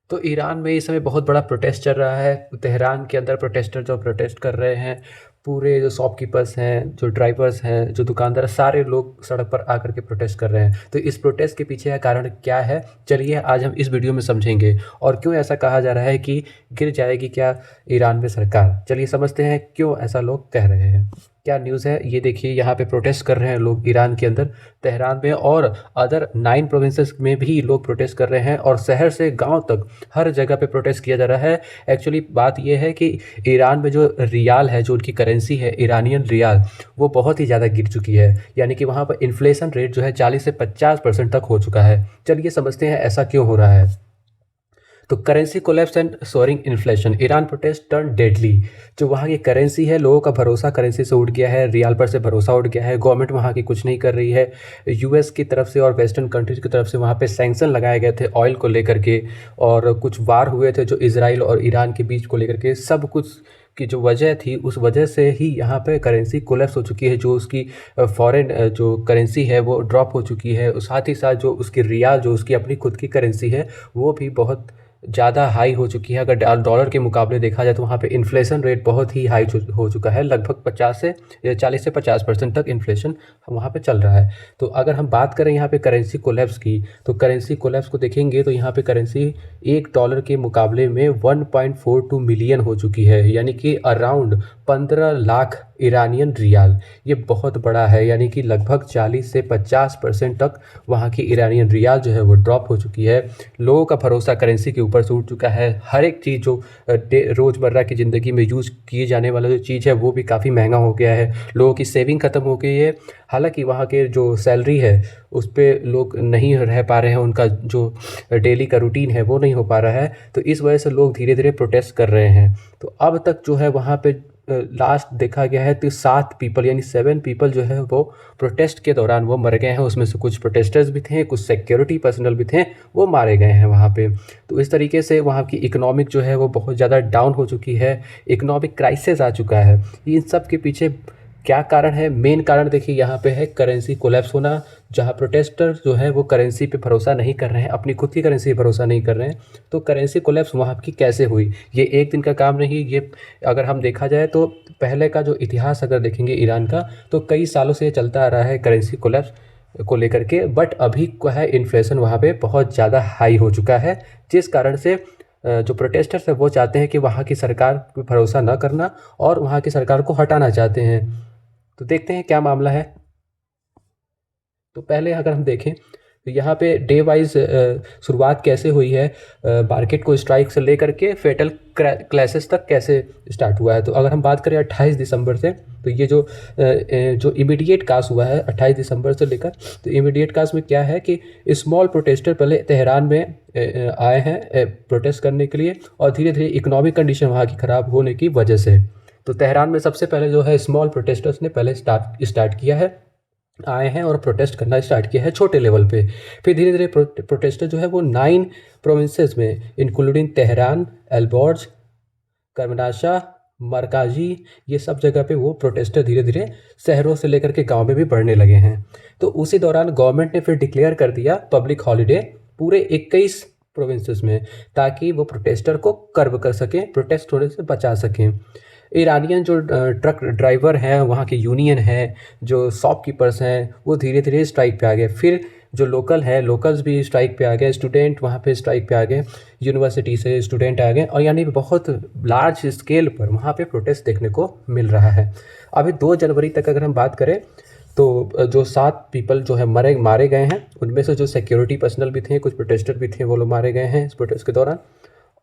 तो ईरान में इस समय बहुत बड़ा प्रोटेस्ट चल रहा है। तेहरान के अंदर प्रोटेस्टर जो प्रोटेस्ट कर रहे हैं, पूरे जो शॉपकीपर्स हैं, जो ड्राइवर्स हैं, जो दुकानदार, सारे लोग सड़क पर आकर के प्रोटेस्ट कर रहे हैं। तो इस प्रोटेस्ट के पीछे का कारण क्या है, चलिए आज हम इस वीडियो में समझेंगे। और क्यों ऐसा कहा जा रहा है कि गिर जाएगी क्या ईरान में सरकार, चलिए समझते हैं क्यों ऐसा लोग कह रहे हैं। क्या न्यूज़ है ये देखिए, यहाँ पे प्रोटेस्ट कर रहे हैं लोग ईरान के अंदर, तेहरान में और अदर 9 प्रोविंसेस में भी लोग प्रोटेस्ट कर रहे हैं, और शहर से गांव तक हर जगह पे प्रोटेस्ट किया जा रहा है। एक्चुअली बात ये है कि ईरान में जो रियाल है, जो उनकी करेंसी है ईरानियन रियाल, वो बहुत ही ज़्यादा गिर चुकी है। यानी कि वहाँ पर इन्फ्लेशन रेट जो है 40 से 50% तक हो चुका है। चलिए समझते हैं ऐसा क्यों हो रहा है। तो currency collapse and soaring inflation, Iran protest turn deadly. जो वहाँ की करेंसी है, लोगों का भरोसा करेंसी से उठ गया है, रियाल पर से भरोसा उठ गया है। गवर्नमेंट वहाँ की कुछ नहीं कर रही है। यूएस की तरफ से और वेस्टर्न कंट्रीज की तरफ से वहाँ पे सैंक्शन लगाए गए थे ऑयल को लेकर के, और कुछ वार हुए थे जो इजराइल और ईरान के बीच को लेकर के। सब कुछ की जो वजह थी, उस वजह से ही यहाँ पे करेंसी कोलैप्स हो चुकी है। जो उसकी फॉरेन जो करेंसी है वो ड्रॉप हो चुकी है। साथ ही साथ जो उसकी रियाल, जो उसकी अपनी खुद की करेंसी है, वो भी बहुत ज़्यादा हाई हो चुकी है। अगर डॉलर के मुकाबले देखा जाए तो वहाँ पे इन्फ्लेशन रेट बहुत ही हाई हो चुका है। लगभग 40 से 50% तक इन्फ्लेशन वहाँ पे चल रहा है। तो अगर हम बात करें यहाँ पे करेंसी कोलैप्स की, तो करेंसी कोलैप्स को देखेंगे तो यहाँ पे करेंसी $1 के मुकाबले में 1.42 मिलियन हो चुकी है, यानी कि अराउंड 15 लाख ईरानियन रियाल। ये बहुत बड़ा है, यानी कि लगभग 40 से 50% तक वहाँ की ईरानियन रियाल जो है वो ड्रॉप हो चुकी है। लोगों का भरोसा करेंसी के ऊपर से उठ चुका है। हर एक चीज़ जो रोज़मर्रा की ज़िंदगी में यूज़ किए जाने वाला जो चीज़ है वो भी काफ़ी महंगा हो गया है। लोगों की सेविंग ख़त्म हो गई है। हालांकि वहाँ के जो सैलरी है उस पर लोग नहीं रह पा रहे हैं, उनका जो डेली का रूटीन है वो नहीं हो पा रहा है। तो इस वजह से लोग धीरे धीरे प्रोटेस्ट कर रहे हैं। तो अब तक जो है वहाँ पे लास्ट देखा गया है तो 7 पीपल यानी 7 पीपल जो है वो प्रोटेस्ट के दौरान वो मर गए हैं। उसमें से कुछ प्रोटेस्टर्स भी थे, कुछ सिक्योरिटी पर्सनल भी थे, वो मारे गए हैं वहाँ पे। तो इस तरीके से वहाँ की इकोनॉमिक जो है वो बहुत ज़्यादा डाउन हो चुकी है। इकोनॉमिक क्राइसिस आ चुका है। इन सब के पीछे क्या कारण है? मेन कारण देखिए यहाँ पे है करेंसी कोलैप्स होना। जहाँ प्रोटेस्टर जो है वो करेंसी पे भरोसा नहीं कर रहे हैं, अपनी खुद की करेंसी पे भरोसा नहीं कर रहे हैं। तो करेंसी कोलैप्स वहाँ की कैसे हुई? ये एक दिन का काम नहीं। ये अगर हम देखा जाए तो पहले का जो इतिहास अगर देखेंगे ईरान का, तो कई सालों से ये चलता आ रहा है करेंसी कोलैप्स को लेकर के। बट अभी क्या है, इन्फ्लेशन वहाँ पे बहुत ज़्यादा हाई हो चुका है, जिस कारण से जो प्रोटेस्टर्स है वो चाहते हैं कि वहाँ की सरकार पे भरोसा न करना और वहाँ की सरकार को हटाना चाहते हैं। तो देखते हैं क्या मामला है। तो पहले अगर हम देखें तो यहाँ पे डे वाइज शुरुआत कैसे हुई है, मार्केट को स्ट्राइक से लेकर के फेटल क्लैशेस तक कैसे स्टार्ट हुआ है। तो अगर हम बात करें 28 दिसंबर से, तो ये जो इमीडिएट कास हुआ है 28 दिसंबर से लेकर, तो इमीडिएट कास में क्या है कि स्मॉल प्रोटेस्टर पहले तेहरान में आए हैं प्रोटेस्ट करने के लिए, और धीरे धीरे इकोनॉमिक कंडीशन वहाँ की ख़राब होने की वजह से, तो तेहरान में सबसे पहले जो है स्मॉल प्रोटेस्टर्स ने पहले स्टार्ट किया है, आए हैं और प्रोटेस्ट करना स्टार्ट किया है छोटे लेवल पे। फिर धीरे धीरे प्रोटेस्टर जो है वो 9 प्रोविंसेस में इंक्लूडिंग तेहरान, एलबोर्ज, करमनाशा, मरकाजी, ये सब जगह पे वो प्रोटेस्टर धीरे धीरे शहरों से लेकर के गांव में भी बढ़ने लगे हैं। तो उसी दौरान गवर्नमेंट ने फिर डिक्लेयर कर दिया पब्लिक हॉलीडे पूरे 21 प्रोविंसेस में, ताकि वो प्रोटेस्टर को कर्व कर सकें, प्रोटेस्ट होने से बचा सकें। ईरानियन जो ट्रक ड्राइवर हैं, वहाँ के यूनियन हैं, जो शॉपकीपर्स हैं, वो धीरे धीरे स्ट्राइक पे आ गए। फिर जो लोकल्स भी स्ट्राइक पे आ गए, स्टूडेंट वहाँ पे स्ट्राइक पे आ गए, यूनिवर्सिटी से स्टूडेंट आ गए, और यानी बहुत लार्ज स्केल पर वहाँ पे प्रोटेस्ट देखने को मिल रहा है। अभी 2 जनवरी तक अगर हम बात करें तो जो 7 पीपल जो है मारे गए हैं, उनमें से जो सिक्योरिटी पर्सनल भी थे, कुछ प्रोटेस्टर भी थे, वो लोग मारे गए हैं इस प्रोटेस्ट के दौरान।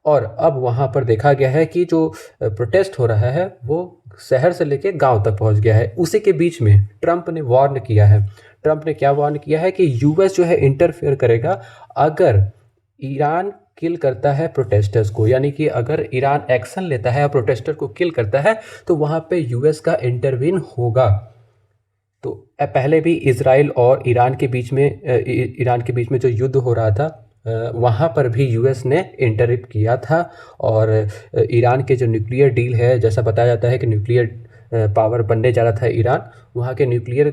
और अब वहाँ पर देखा गया है कि जो प्रोटेस्ट हो रहा है वो शहर से लेके गांव तक पहुँच गया है। उसी के बीच में ट्रंप ने वार्न किया है। ट्रंप ने क्या वार्न किया है कि यूएस जो है इंटरफेयर करेगा अगर ईरान किल करता है प्रोटेस्टर्स को, यानी कि अगर ईरान एक्शन लेता है और प्रोटेस्टर को किल करता है तो वहाँ पे यूएस का इंटरवीन होगा। तो पहले भी इजराइल और ईरान के बीच में जो युद्ध हो रहा था, वहाँ पर भी यूएस ने इंटरप्ट किया था। और ईरान के जो न्यूक्लियर डील है, जैसा बताया जाता है कि न्यूक्लियर पावर बनने जा रहा था ईरान, वहाँ के न्यूक्लियर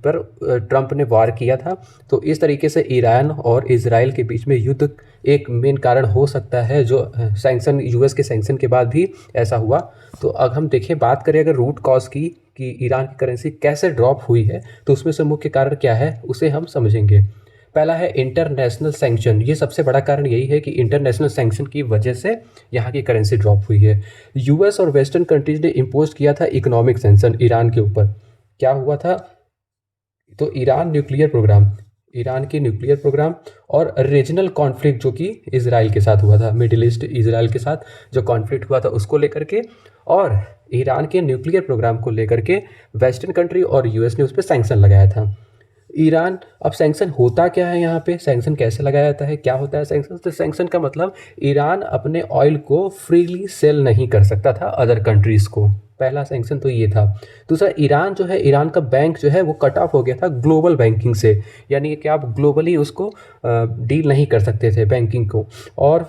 पर ट्रंप ने वार किया था। तो इस तरीके से ईरान और इजराइल के बीच में युद्ध एक मेन कारण हो सकता है, जो सैंक्शन, यूएस के सैंक्शन के बाद भी ऐसा हुआ। तो अब हम देखें, बात करें अगर रूट कॉज की कि ईरान की करेंसी कैसे ड्रॉप हुई है, तो उसमें से मुख्य कारण क्या है उसे हम समझेंगे। पहला है इंटरनेशनल सैंक्शन। ये सबसे बड़ा कारण यही है कि इंटरनेशनल सैंक्शन की वजह से यहाँ की करेंसी ड्रॉप हुई है। यूएस और वेस्टर्न कंट्रीज ने इम्पोज किया था इकोनॉमिक सैंक्शन ईरान के ऊपर। क्या हुआ था, तो ईरान की न्यूक्लियर प्रोग्राम और रीजनल कॉन्फ्लिक्ट जो कि इजराइल के साथ हुआ था, मिडिल ईस्ट इजराइल के साथ जो कॉन्फ्लिक्ट हुआ था उसको लेकर के, और ईरान के न्यूक्लियर प्रोग्राम को लेकर के वेस्टर्न कंट्री और यूएस ने उस पर सैंक्शन लगाया था। ईरान, अब सैंक्शन होता क्या है, यहाँ पे सैंक्शन कैसे लगाया जाता है, क्या होता है सैंक्शन? तो सैंक्शन का मतलब ईरान अपने ऑयल को फ्रीली सेल नहीं कर सकता था अदर कंट्रीज़ को। पहला सैंक्शन तो ये था। दूसरा, ईरान जो है, ईरान का बैंक जो है वो कट ऑफ हो गया था ग्लोबल बैंकिंग से, यानी कि आप ग्लोबली उसको डील नहीं कर सकते थे बैंकिंग को। और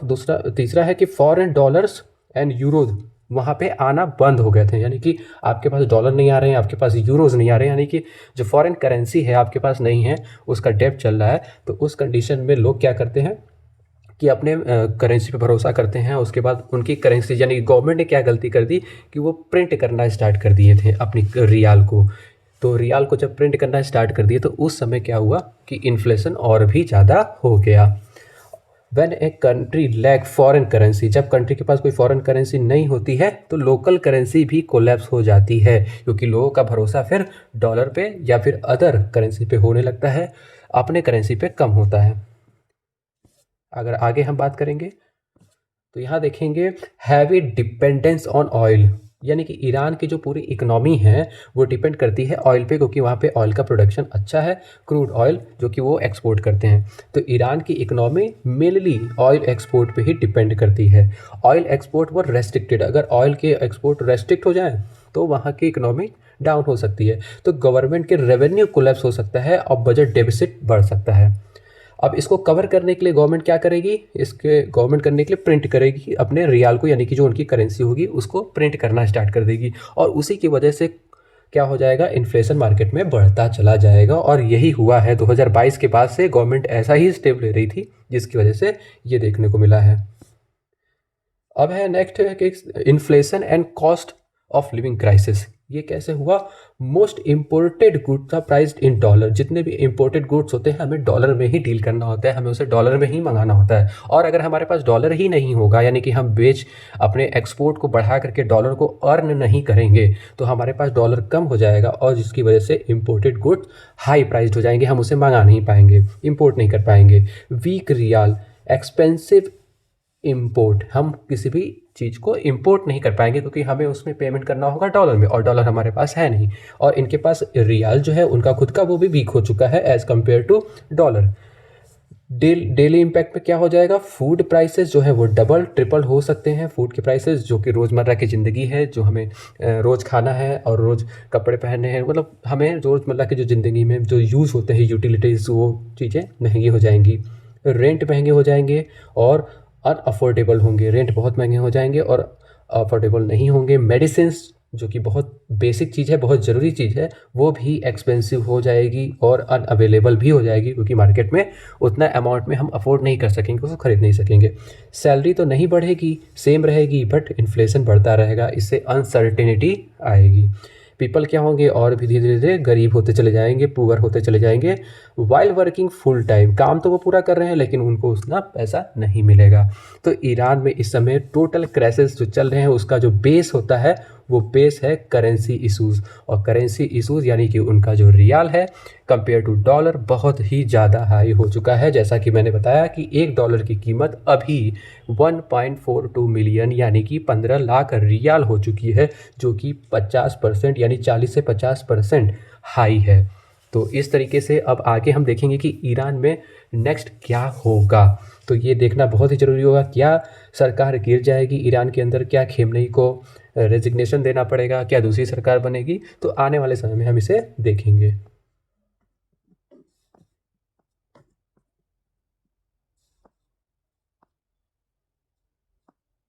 तीसरा है कि फॉरेन डॉलर्स एंड यूरोज वहाँ पे आना बंद हो गए थे, यानी कि आपके पास डॉलर नहीं आ रहे हैं, आपके पास यूरोज़ नहीं आ रहे हैं, यानी कि जो फॉरेन करेंसी है आपके पास नहीं है, उसका डेब्ट चल रहा है। तो उस कंडीशन में लोग क्या करते हैं कि अपने करेंसी पे भरोसा करते हैं। उसके बाद उनकी करेंसी, यानी गवर्नमेंट ने क्या गलती कर दी कि वो प्रिंट करना स्टार्ट कर दिए थे अपनी रियाल को। तो रियाल को जब प्रिंट करना स्टार्ट कर दिए तो उस समय क्या हुआ कि इन्फ्लेशन और भी ज़्यादा हो गया। When a country lack foreign currency, जब कंट्री के पास कोई फॉरेन करेंसी नहीं होती है तो लोकल करेंसी भी कोलैप्स हो जाती है, क्योंकि लोगों का भरोसा फिर डॉलर पे या फिर अदर करेंसी पे होने लगता है, अपने करेंसी पे कम होता है। अगर आगे हम बात करेंगे तो यहाँ देखेंगे हैवी डिपेंडेंस ऑन ऑयल, यानी कि ईरान की जो पूरी इकोनॉमी है वो डिपेंड करती है ऑयल पे, क्योंकि वहाँ पे ऑयल का प्रोडक्शन अच्छा है, क्रूड ऑयल जो कि वो एक्सपोर्ट करते हैं। तो ईरान की इकोनॉमी मेनली ऑयल एक्सपोर्ट पे ही डिपेंड करती है। ऑयल एक्सपोर्ट वो रेस्ट्रिक्टेड, अगर ऑयल के एक्सपोर्ट रेस्ट्रिक्ट हो जाए तो वहाँ की इकोनॉमी डाउन हो सकती है, तो गवर्नमेंट के रेवेन्यू कोलैप्स हो सकता है और बजट डेफिसिट बढ़ सकता है। अब इसको कवर करने के लिए गवर्नमेंट क्या करेगी, गवर्नमेंट करने के लिए प्रिंट करेगी अपने रियाल को, यानी कि जो उनकी करेंसी होगी उसको प्रिंट करना स्टार्ट कर देगी, और उसी की वजह से क्या हो जाएगा, इन्फ्लेशन मार्केट में बढ़ता चला जाएगा। और यही हुआ है 2022 के बाद से गवर्नमेंट ऐसा ही स्टेप ले रही थी, जिसकी वजह से ये देखने को मिला है। अब है नेक्स्ट है कि inflation and cost of living crisis. ये कैसे हुआ, most imported goods are priced in dollar. जितने भी इम्पोर्टेड गुड्स होते हैं हमें डॉलर में ही डील करना होता है, हमें उसे डॉलर में ही मंगाना होता है। और अगर हमारे पास डॉलर ही नहीं होगा, यानी कि हम अपने एक्सपोर्ट को बढ़ा करके डॉलर को अर्न नहीं करेंगे, तो हमारे पास डॉलर कम हो जाएगा और जिसकी वजह से इम्पोर्टेड गुड्स हाई प्राइस्ड हो जाएंगे, हम उसे मंगा नहीं पाएंगे, इम्पोर्ट नहीं कर पाएंगे। वीक रियाल, एक्सपेंसिव इम्पोर्ट, हम किसी भी चीज़ को इंपोर्ट नहीं कर पाएंगे क्योंकि हमें उसमें पेमेंट करना होगा डॉलर में, और डॉलर हमारे पास है नहीं, और इनके पास रियाल जो है उनका खुद का वो भी वीक हो चुका है as compare to dollar. Daily impact पे क्या हो जाएगा, फूड प्राइसेस जो है वो डबल ट्रिपल हो सकते हैं। फूड के प्राइसेस जो कि रोज़मर्रा की ज़िंदगी है, जो हमें रोज़ खाना है और रोज़ कपड़े पहनने हैं, मतलब हमें रोज़मर्रा की जो ज़िंदगी में जो यूज़ होते हैं यूटिलिटीज़, वो चीज़ें महंगी हो जाएंगी। रेंट महंगे हो जाएंगे और अनअफोर्डेबल होंगे, रेंट बहुत महंगे हो जाएंगे और अफोर्डेबल नहीं होंगे। मेडिसिन्स जो कि बहुत बेसिक चीज़ है, बहुत ज़रूरी चीज़ है, वो भी एक्सपेंसिव हो जाएगी और अनअवेलेबल भी हो जाएगी, क्योंकि मार्केट में उतना अमाउंट में हम अफोर्ड नहीं कर सकेंगे, उसको ख़रीद नहीं सकेंगे। सैलरी तो नहीं बढ़ेगी, सेम रहेगी, बट इन्फ्लेशन बढ़ता रहेगा, इससे अनसर्टेनिटी आएगी। पीपल क्या होंगे, और भी धीरे धीरे गरीब होते चले जाएंगे, पुअर होते चले जाएंगे। वाइल वर्किंग फुल टाइम, काम तो वो पूरा कर रहे हैं लेकिन उनको उतना पैसा नहीं मिलेगा। तो ईरान में इस समय टोटल क्राइसिस जो चल रहे हैं उसका जो बेस होता है वो बेस है करेंसी इशूज़, और करेंसी इशूज़ यानी कि उनका जो रियाल है कंपेयर टू डॉलर बहुत ही ज़्यादा हाई हो चुका है। जैसा कि मैंने बताया कि $1 की कीमत अभी 1.42 मिलियन यानी कि 15 लाख रियाल हो चुकी है, जो कि 50% यानी 40 से 50% हाई है। तो इस तरीके से अब आगे हम देखेंगे कि ईरान में नेक्स्ट क्या होगा, तो ये देखना बहुत ही ज़रूरी होगा। क्या सरकार गिर जाएगी ईरान के अंदर, क्या खेमनेई को रेजिग्नेशन देना पड़ेगा, क्या दूसरी सरकार बनेगी, तो आने वाले समय में हम इसे देखेंगे।